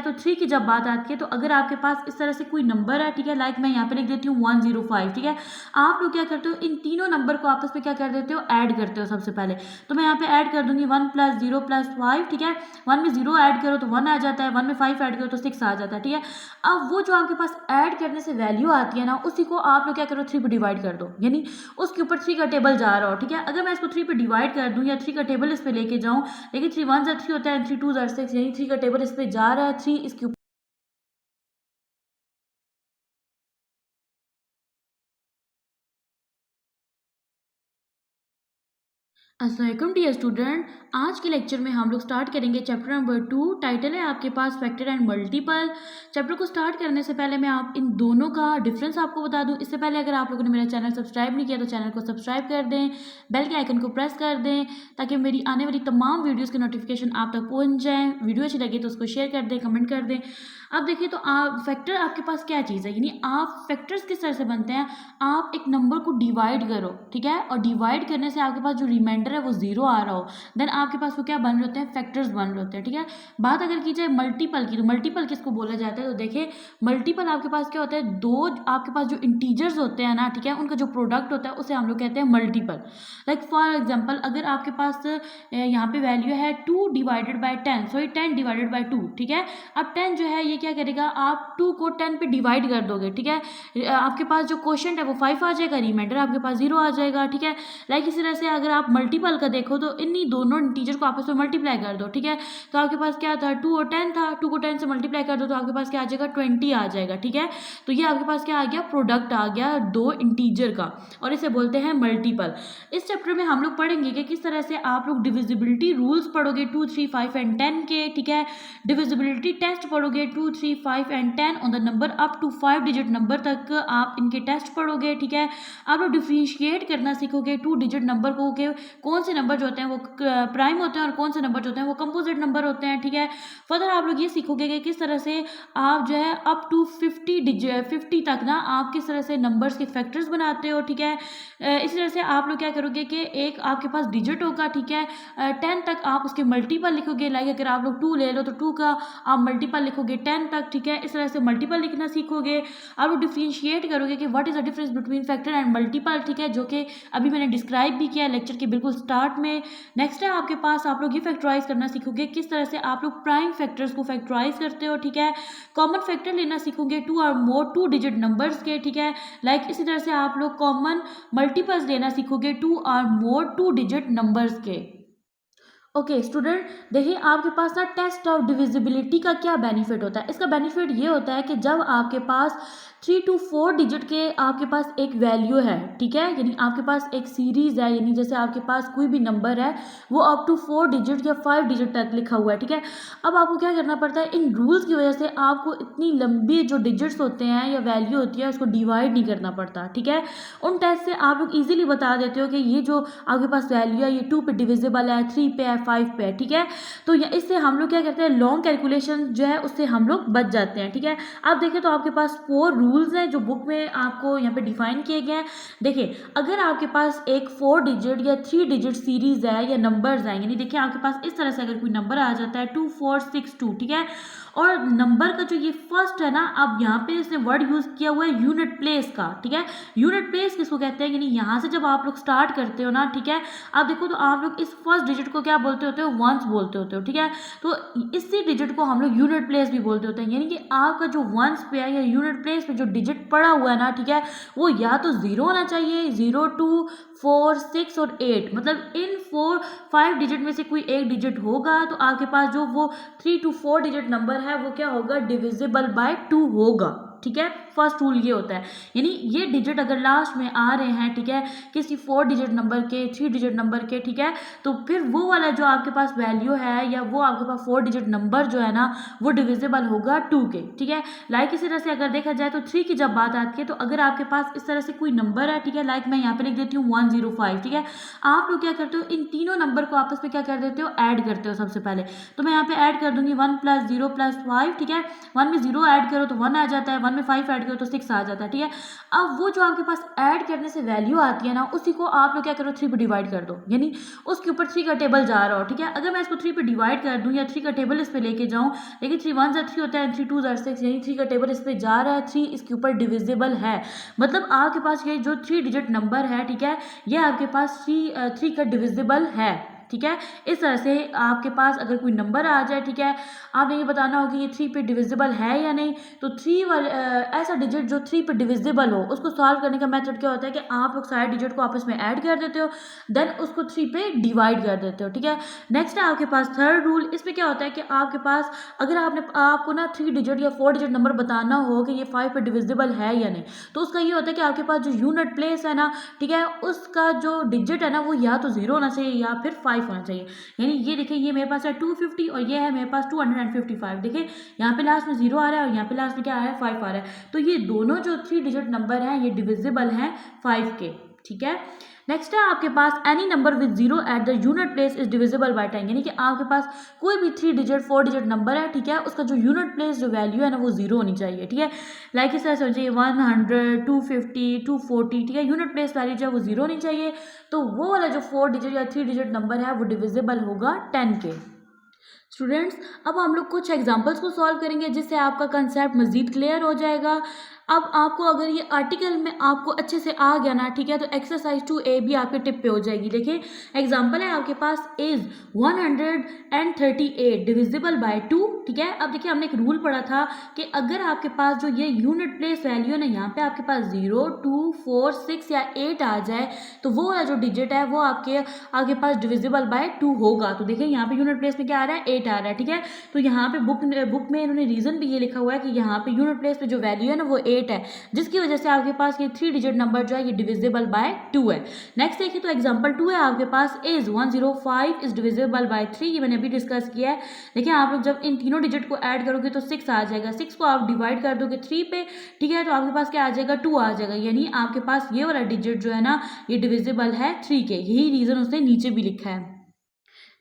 तो 3 की जब बात आती है तो अगर आपके पास इस तरह से कोई नंबर है, ठीक है, लाइक मैं यहाँ पे लिख देती हूँ 105, ठीक है। आप लोग क्या करते हो, इन तीनों नंबर को आपस में क्या कर देते हो, ऐड करते हो सबसे पहले। तो मैं यहाँ पे ऐड कर दूंगी 1 + 0 + 5, ठीक है। 1 में 0 ऐड करो तो 1 आ जाता है, 1 में 5 ऐड करो तो 6 आ जाता है, ठीक है। अब वो जो आपके पास ऐड करने से वैल्यू आती है ना, उसी को आप लोग क्या करो, 3 पे डिवाइड कर दो, यानी उसके ऊपर 3 का टेबल जा रहा हो, ठीक है। अगर मैं इसको 3 पे डिवाइड कर दूं या 3 का टेबल इस पे लेके जाऊं, देखिए 3 1 3 होता है, 3 2 6, यानी 3 का टेबल इस पे जा रहा है, 3 इसके ऊपर। अस्सलाम वालेकुम डियर स्टूडेंट, आज के लेक्चर में हम लोग स्टार्ट करेंगे चैप्टर नंबर 2। टाइटल है आपके पास फैक्टर एंड मल्टीपल। चैप्टर को स्टार्ट करने से पहले मैं आप इन दोनों का डिफरेंस आपको बता दूं। इससे पहले अगर आप लोगों ने मेरा चैनल सब्सक्राइब नहीं किया तो चैनल को सब्सक्राइब कर दें, बेल के आइकन को प्रेस कर दें ताकि मेरी आने वाली तमाम वीडियोज़ की नोटिफिकेशन आप तक पहुँच जाएँ। वीडियो अच्छी लगे तो उसको शेयर कर दें, कमेंट कर दें। अब देखिए, तो आप फैक्टर आपके पास क्या चीज़ है, यानी आप फैक्टर्स किस तरह से बनते हैं। आप एक नंबर को डिवाइड करो, ठीक है, और डिवाइड करने से आपके पास जो रिमाइंडर है वो 0 आ रहा हो, देन आपके पास वो क्या बन रहे होते हैं, फैक्टर्स बन रहे होते हैं, ठीक है। बात अगर की जाए मल्टीपल की, तो मल्टीपल किसको बोला जाता है, तो देखिए मल्टीपल आपके पास क्या होता है, दो आपके पास जो इंटीजर्स होते हैं ना, ठीक है, उनका जो प्रोडक्ट होता है उसे हम लोग कहते हैं मल्टीपल। लाइक फॉर एग्जाम्पल, अगर आपके पास यहाँ पे वैल्यू है 2 divided by 10, sorry 10 divided by 2, ठीक है। अब 10 जो है ये क्या करेगा, आप 2 को 10 पे डिवाइड कर दोगे, ठीक है। आपके पास जो क्वोशंट है वो 5 आ जाएगा, रिमाइंडर आपके पास 0 आ जाएगा, ठीक है। लाइक इसी तरह से अगर आप मल्टीपल का देखो तो इन्हीं दोनों इंटीजर को आपस में मल्टीप्लाई कर दो, ठीक है। तो आपके पास क्या था, 2 और 10 था, 2 को 10 से मल्टीप्लाई कर दो तो आपके पास क्या आ जाएगा, 20 आ जाएगा, ठीक है। तो ये आपके पास क्या आ गया, प्रोडक्ट आ गया दो इंटीजर का, और इसे बोलते हैं मल्टीपल। इस चैप्टर में हम लोग पढ़ेंगे कि किस तरह से आप लोग डिविजिबिलिटी रूल्स पढ़ोगे 2 3 5 एंड 10 के, ठीक है। डिविजिबिलिटी टेस्ट पढ़ोगे 2 3 5 and 10 on the number up to 5 digit number तक आप इनके टेस्ट पढ़ोगे, ठीक है। आप लोग डिफरेंशिएट करना सीखोगे 2 डिजिट नंबर को के कौन से नंबर जो होते हैं वो प्राइम होते हैं और कौन से नंबर जो होते हैं वो कंपोजिट नंबर होते हैं, ठीक है। फर्दर आप लोग ये सीखोगे कि किस तरह से आप जो है अप टू 50 तक ना आप किस तरह से नंबर्स के फैक्टर्स बनाते हो, ठीक है। इसी तरह से आप लोग क्या करोगे कि एक आपके पास डिजिट होगा, ठीक है, 10 तक आप उसके मल्टीपल लिखोगे। लाइक अगर आप लोग 2 ले लो तो 2 का आप मल्टीपल लिखोगे 10 तक, ठीक है। इस तरह से मल्टीपल लिखना सीखोगे। आप लोग डिफरेंशिएट करोगे कि what is the difference between factor and multiple, ठीक है, जो कि अभी मैंने डिस्क्राइब भी किया लेक्चर के बिल्कुल स्टार्ट में। नेक्स्ट है आपके पास आप लोग ये फैक्टराइज करना सीखोगे किस तरह से आप लोग प्राइम फैक्टर्स को फैक्टराइज करते हो, ठीक है। कॉमन फैक्टर लेना सीखोगे 2 और मोर 2 डिजिट नंबर्स के, ठीक है। लाइक इसी तरह से आप लोग कॉमन मल्टीपल्स लेना सीखोगे 2 और मोर 2 डिजिट नंबर्स के। ओके स्टूडेंट, देखिए आपके पास ना टेस्ट ऑफ डिविजिबिलिटी का क्या बेनिफिट होता है। इसका बेनिफिट ये होता है कि जब आपके पास 3 to 4 डिजिट के आपके पास एक वैल्यू है, ठीक है, यानी आपके पास एक सीरीज है, यानी जैसे आपके पास कोई भी नंबर है वो अप टू 4 डिजिट या 5 डिजिट तक लिखा हुआ है, ठीक है। अब आपको क्या करना पड़ता है, इन रूल्स की वजह से आपको इतनी लंबी जो डिजिट्स होते हैं या वैल्यू होती है उसको डिवाइड नहीं करना पड़ता, ठीक है। उन टेस्ट से आप लोग ईजिली बता देते हो कि ये जो आपके पास वैल्यू है ये 2 पे डिविजिबल है, 3 पे है, 5 पे है, ठीक है। तो इससे हम लोग क्या करते हैं, लॉन्ग कैलकुलेशन जो है उससे हम लोग बच जाते हैं, ठीक है। आप देखें तो आपके पास 4 रूल्स हैं जो बुक में आपको यहाँ पे डिफाइन किए गए हैं। देखिए अगर आपके पास एक 4 डिजिट या 3 डिजिट सीरीज है या नंबर्स हैं, यानी देखिए आपके पास इस तरह से अगर कोई नंबर आ जाता है 2 4 6 2, ठीक है, और नंबर का जो ये फर्स्ट है ना, अब यहाँ पे इसने वर्ड यूज किया हुआ है यूनिट प्लेस का, ठीक है। यूनिट प्लेस किसको कहते हैं, यानी यहाँ से जब आप लोग स्टार्ट करते हो ना, ठीक है, आप देखो तो आप लोग इस फर्स्ट डिजिट को क्या बोलते होते हो, वंस बोलते होते हो, ठीक है। तो इसी डिजिट को हम लोग यूनिट प्लेस भी बोलते होते हैं, यानी कि आपका जो वंस पे है या यूनिट प्लेस पे जो डिजिट पड़ा हुआ है ना, ठीक है, वो या तो 0 होना चाहिए, 0 2 4 6 और 8, मतलब इन 4 5 डिजिट में से कोई एक डिजिट होगा तो आपके पास जो वो 3 to 4 डिजिट नंबर है वो क्या होगा, डिविजिबल बाय 2 होगा, ठीक है। फर्स्ट रूल ये होता है, यानी ये डिजिट अगर लास्ट में आ रहे हैं, ठीक है, किसी 4 डिजिट नंबर के, 3 डिजिट नंबर के, ठीक है, तो फिर वो वाला जो आपके पास वैल्यू है या वो आपके पास 4 डिजिट नंबर जो है ना वो डिविजिबल होगा 2 के, ठीक है। लाइक इसी तरह से अगर देखा जाए तो 3 की जब बात आती है तो अगर आपके पास इस तरह से कोई नंबर है, ठीक है, लाइक मैं यहाँ पे लिख देती हूँ 105, ठीक है। आप लोग क्या करते हो, इन तीनों नंबर को आपस में क्या कर देते हो, ऐड करते हो सबसे पहले। तो मैं यहाँ पे ऐड कर दूंगी 1 + 0 + 5, ठीक है। 1 में 0 ऐड करो तो 1 आ जाता है, 1 में 5 ऐड करो तो 6 आ जाता है, ठीक है। अब वो जो आपके पास ऐड करने से वैल्यू आती है ना, उसी को आप लोग क्या करो 3 पे डिवाइड कर दो, यानी उसके ऊपर 3 का टेबल जा रहा हो, ठीक है। अगर मैं इसको 3 पे डिवाइड कर दूं या 3 का टेबल इस पे लेके जाऊं, लेकिन 3 1 3 होता है, 3 2 6, यानी 3 का टेबल इस पे जा रहा है, 3 इसके ऊपर डिविजिबल है, मतलब आपके पास ये जो 3 डिजिट नंबर है, ठीक है, ये आपके पास 3 का डिविजिबल है, ठीक है। इस तरह से आपके पास अगर कोई नंबर आ जाए, ठीक है, आपने ये बताना होगा कि ये 3 पे डिविजिबल है या नहीं। तो 3 वाले ऐसा डिजिट जो 3 पे डिविजिबल हो, उसको सॉल्व करने का मेथड क्या होता है कि आप लोग सारे डिजिट को आपस में ऐड कर देते हो, देन उसको 3 पे डिवाइड कर देते हो, ठीक है। नेक्स्ट है आपके पास थर्ड रूल। इसमें क्या होता है कि आपके पास अगर आपको ना 3 डिजिट या 4 डिजिट नंबर बताना हो कि ये 5 पे डिविजिबल है या नहीं, तो उसका ये होता है कि आपके पास जो यूनिट प्लेस है ना, ठीक है, उसका जो डिजिट है ना वो या तो 0 होना चाहिए या फिर 5 होना चाहिए। यानी ये देखिए, ये मेरे पास है 250 और ये है मेरे पास 255। देखिए यहाँ पे लास्ट में 0 आ रहा है और यहाँ पे लास्ट में क्या आ रहा है 5 आ रहा है, तो ये दोनों जो 3 डिजिट नंबर हैं ये डिविजिबल हैं 5 के, ठीक है। नेक्स्ट है आपके पास any number with 0 at the unit place is divisible by 10, यानी कि आपके पास कोई भी 3 डिजिट 4 डिजिट नंबर है, ठीक है, उसका जो यूनिट प्लेस जो वैल्यू है ना वो 0 होनी चाहिए, ठीक है। लाइक इस तरह से हो जाइए 100 250 240, ठीक है, यूनिट प्लेस वैल्यू जो है वो 0 होनी चाहिए, तो वो वाला जो 4 डिजिट या 3 डिजिट नंबर है वो डिविजिबल होगा 10 के। स्टूडेंट्स, अब हम लोग कुछ एग्जांपल्स को सॉल्व करेंगे जिससे आपका कंसेप्ट मज़ीद क्लियर हो जाएगा। अब आपको अगर ये आर्टिकल में आपको अच्छे से आ गया ना, ठीक है, तो एक्सरसाइज 2A भी आपके टिप पे हो जाएगी। देखिए एग्जांपल है आपके पास इज 138 डिविजिबल बाय 2, ठीक है। अब देखिए हमने एक रूल पढ़ा था कि अगर आपके पास जो ये यूनिट प्लेस वैल्यू है ना, यहाँ पे आपके पास 0 2 4 6 या 8 आ जाए, तो वो वाला जो डिजिट है वो आपके पास डिविजिबल बाय 2 होगा। तो देखिए यहाँ पे यूनिट प्लेस में क्या आ रहा है 8 आ रहा है, ठीक है। तो यहाँ पे बुक में इन्होंने रीजन भी ये लिखा हुआ है कि यहाँ पे यूनिट प्लेस पे जो वैल्यू है ना वो 8 है, जिसकी वजह से आपके पास ये 3 डिजिट नंबर जो है ये डिविजिबल बाय 2 है। नेक्स्ट देखिए, तो एग्जांपल 2 है आपके पास इज 105 इज डिविजिबल बाय 3, ये मैंने अभी डिस्कस किया है। देखिए आप लोग जब इन तीनों डिजिट को ऐड करोगे तो 6 आ जाएगा, 6 को आप डिवाइड कर दोगे 3 पे, ठीक है, तो आपके पास क्या आ जाएगा 2 आ जाएगा, यानी आपके पास ये वाला डिजिट जो है ना ये डिविजिबल है 3 के, यही रीजन उसने नीचे भी लिखा है।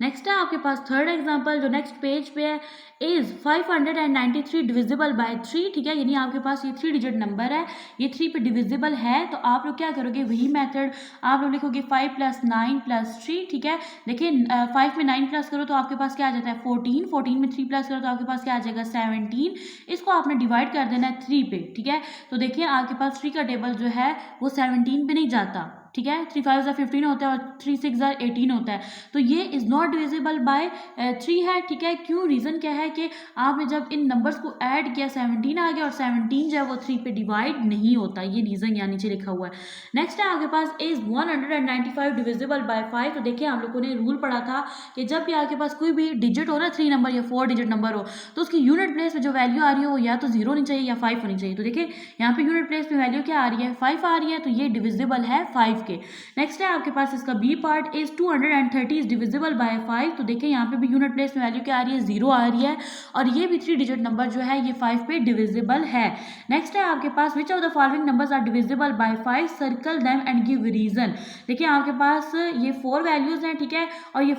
नेक्स्ट है आपके पास थर्ड एग्जांपल जो नेक्स्ट पेज पे है इज 593 डिविजिबल बाय 3, ठीक है, यानी आपके पास ये 3 डिजिट नंबर है, ये 3 पे डिविजिबल है, तो आप लोग क्या करोगे वही मेथड आप लोग लिखोगे 5 + 9 + 3, ठीक है। देखिए 5 में 9 प्लस करो तो आपके पास क्या आ जाता है 14, 14 में 3 प्लस करो तो आपके पास क्या आ जाएगा 17, इसको आपने डिवाइड कर देना है 3 पे, ठीक है। तो देखिए आपके पास 3 का टेबल जो है वो 17 पे नहीं जाता, ठीक है, 3 5 15 होता है और 3 6 18 होता है, तो ये इज नॉट डिविजिबल बाय 3 है, ठीक है। क्यों, रीजन क्या है कि आपने जब इन नंबर्स को ऐड किया 17 आ गया और 17 जो है वो 3 पे डिवाइड नहीं होता, ये रीजन यहाँ नीचे लिखा हुआ है। नेक्स्ट है आपके पास इज 195 डिविजिबल बाय 5, तो देखिए हम लोगों ने रूल पढ़ा था कि जब भी आपके पास कोई भी डिजिट हो ना 3 नंबर या 4 डिजिट नंबर हो, तो उसकी यूनिट प्लेस में जो वैल्यू आ रही है वो या तो 0 होनी चाहिए या 5 होनी चाहिए। तो देखिए यहाँ पे यूनिट प्लेस में वैल्यू क्या आ रही है 5 आ रही है, तो ये डिविजिबल है 5 के। नेक्स्ट है आपके पास इसका B part is 230 is divisible by 5, तो देखिए यहाँ पे भी यूनिट प्लेस में वैल्यू क्या आ रही है 0 आ रही है, और ये भी 3 डिजिट नंबर जो है ये 5 पे डिविजिबल है। नेक्स्ट है आपके पास which of the following numbers are divisible by 5, circle them and give reason. देखिए आपके पास ये 4 वैल्यूज हैं, ठीक है, और ये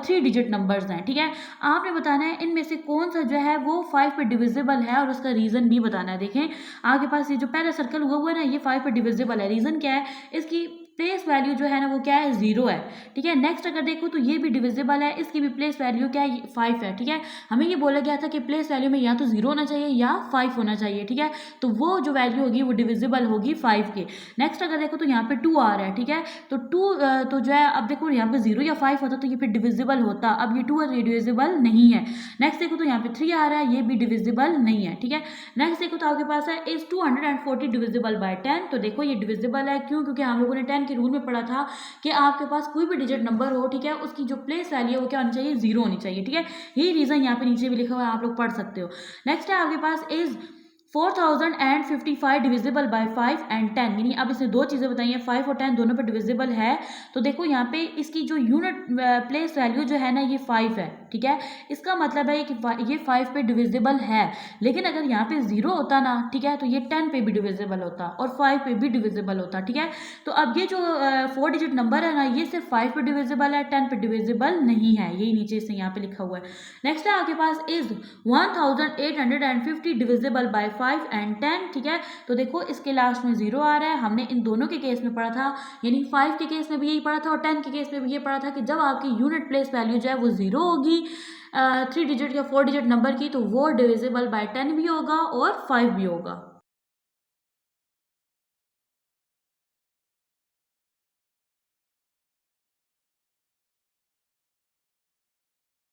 3 डिजिट नंबर्स हैं, ठीक है। आपने बताना है इनमें से कौन सा जो है वो 5 पे डिविजिबल है और उसका रीजन भी बताना है। देखें आपके पास ये जो पहला सर्कल हुआ हुआ है ना ये 5 पे डिविजिबल है, रीजन क्या है, इसकी प्लेस वैल्यू जो है ना वो क्या है 0 है, ठीक है। नेक्स्ट अगर देखो तो ये भी डिविजिबल है, इसकी भी प्लेस वैल्यू क्या है 5 है, ठीक है। हमें ये बोला गया था कि प्लेस वैल्यू में या तो 0 होना चाहिए या 5 होना चाहिए, ठीक है, तो वो जो वैल्यू होगी वो डिविजिबल होगी 5 के। नेक्स्ट अगर देखो तो यहाँ पे 2 आ रहा है, ठीक है, तो 2 तो जो है अब देखो यहाँ पे 0 या 5 होता तो ये फिर डिविजिबल होता, अब ये 2 है डिविजिबल नहीं है। नेक्स्ट देखो तो यहाँ पे 3 आ रहा है, ये भी डिविजिबल नहीं है, ठीक है। नेक्स्ट देखो तो आपके पास है इज 240 डिविजिबल बाय 10, तो देखो ये डिविजिबल है, क्यों, क्योंकि हम लोगों ने 10 के रूल में पढ़ा था कि आपके पास कोई भी डिजिट नंबर हो, ठीक है, उसकी जो प्लेस वैल्यू है वो क्या होनी चाहिए 0 होनी चाहिए, ठीक है। यही रीजन यहाँ पे नीचे भी लिखा हुआ है, आप लोग पढ़ सकते हो। नेक्स्ट है आपके पास इज 4055 डिविजिबल बाय 5 एंड 10, यानी अब इसने दो चीज़ें बताई हैं 5 और 10 दोनों पे डिविजिबल है, तो देखो यहाँ पे इसकी जो यूनिट प्लेस वैल्यू जो है ना ये 5 है, ठीक है, इसका मतलब है कि ये 5 पे डिविजिबल है। लेकिन अगर यहाँ पे 0 होता ना, ठीक है, तो ये 10 पे भी डिविजिबल होता और 5 पे भी डिविजिबल होता, ठीक है। तो अब ये जो 4 डिजिट नंबर है ना ये सिर्फ 5 पे डिविजिबल है, 10 पे डिविजिबल नहीं है, यही नीचे से यहाँ पे लिखा हुआ है। नेक्स्ट है आपके पास इज 1850 डिविजिबल बाय 5 एंड 10, ठीक है। तो देखो इसके लास्ट में 0 आ रहा है, हमने इन दोनों के केस में पढ़ा था, यानी 5 के केस में भी यही पढ़ा था और 10 के केस में भी ये पढ़ा था कि जब आपकी यूनिट प्लेस वैल्यू जो है वो 0 होगी 3 डिजिट या 4 डिजिट नंबर की, तो वो डिविजिबल बाय 10 भी होगा और 5 भी होगा।